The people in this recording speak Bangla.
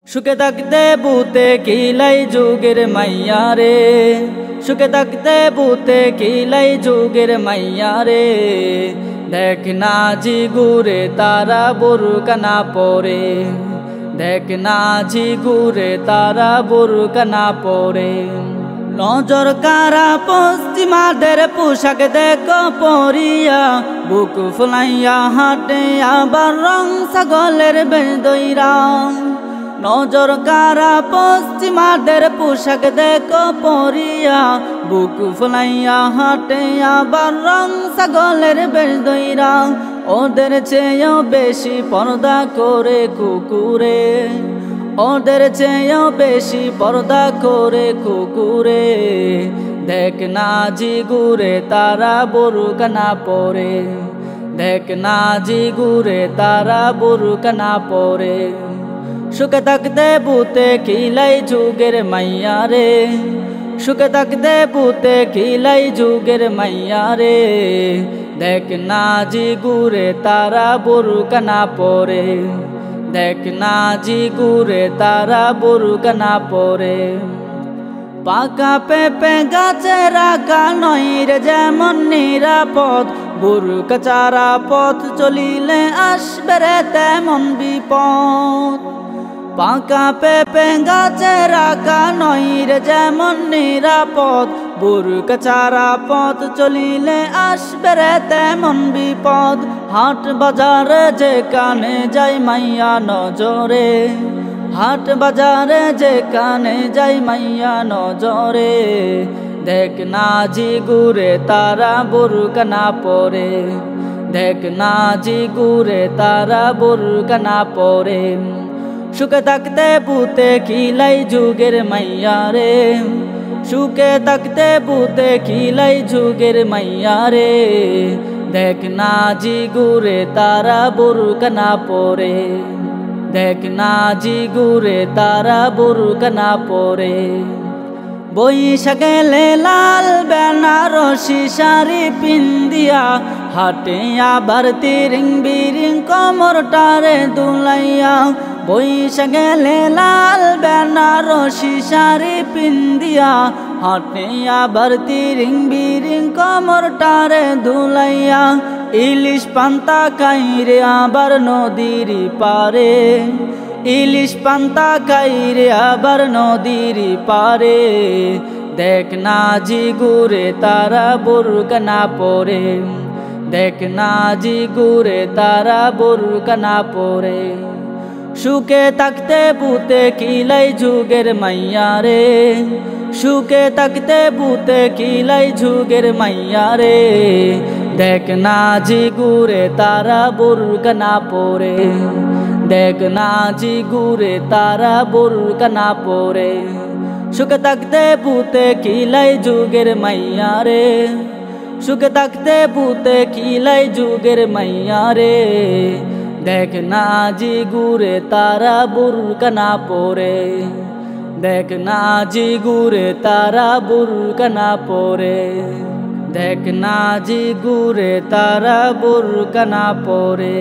সুখে থাকতে বুতে কিলাই যুগের মাইয়া রে, সুখে থাকতে বুতে কিলাই যুগের মাইয়া রে। দেখ না জি গুরে তারা বুরকা না পরে, দেখ না জি গুরে তারা বুরকা না পরে। নজর কারা পশ্চিমাদের পোশাক দেখো পরিয়া, বুক ফুলাইয়া হাটে আবার রং ছাগলের বেদইরা। নজর কারা পশ্চিমাদের পোশাক দেখো পরিয়া, বুক ফুলাইয়া হাটে আবার রং ছাগলের বেদইরা। ওদের চেয়েও বেশি পর্দা করে কুকুরে, ওদের চেয়েও বেশি পর্দা করে কুকুরে। দেখ না জি গুরে তারা বুরকা না পরে, দেখ না জি গুরে তারা বুরকা না পরে। সুখে থাকতে বুতে কিলাই যুগের মাইয়া রে, সুখে থাকতে বুতে কিলাই যুগের মাইয়া রে। দেখ না জি গুরে তারা বুরকা না পরে, দেখ না জি গুরে তারা বুরকা না পরে। পাকা পেঁপে গাছে রাখা নয় রে যেমন নিরাপদ, বুরকা চারা পথ চলিলে আসবে রে তেমন বিপদ। পাকা পেঁপে গাছে রাখা নয় রে যেমন নিরাপদ, বুরকা চারা পথ চলিলে আসবে রে তেমন বিপদ। হাট বাজারে যে কানে যাই মাইয়া নজরে, হাট বাজারে যে কানে যাই মাইয়া নজরে। দেখ না জি গুরে তারা বুরকা না পরে, দেখ না জি গুরে তারা বুরকা না পরে। সুখে থাকতে বুতে কিলাই যুগের মাইয়া রে, সুখে থাকতে বুতে কিলাই যুগের মাইয়া রে। দেখ না জি গুরে তারা বুরকা না পরে, দেখ না জি গুরে তারা বুরকা না পরে। বৈশাখে লাল বেনারসি শাড়ি পিন্দিয়া, হাটে আবার তিরিং বিরিং কোমরটারে দুলাইয়া। বৈশাখে লাল বেনারসি শাড়ি পিন্দিয়া, হাটে আবার তিরিং বিরিং কোমরটারে দুলাইয়া। ইলিশ পান্তা খাইরে আবার নদীর পারে, ইলিশ পান্তা খাইরে আবার নদীর পারে। দেখ না জি গুরে তারা বুরকা না পরে, দেখ না জি গুরে তারা বুরকা না পরে। সুখে থাকতে বুতে কিলাই যুগের মাইয়া রে, সুখে থাকতে বুতে কিলাই যুগের মাইয়া রে। দেখ না জি গুরে তারা বুরকা না পরে, দেখ না জি গুরে তারা বুরকা না পরে। সুখে থাকতে বুতে কিলাই যুগের মাইয়া রে, সুখে থাকতে বুতে কিলাই যুগের মাইয়া রে। দেখ না জি গুরে তারা বুরকা না পরে, দেখ না জি গুরে তারা বুরকা না পরে, দেখ না জি গুরে তারা বুরকা না পরে।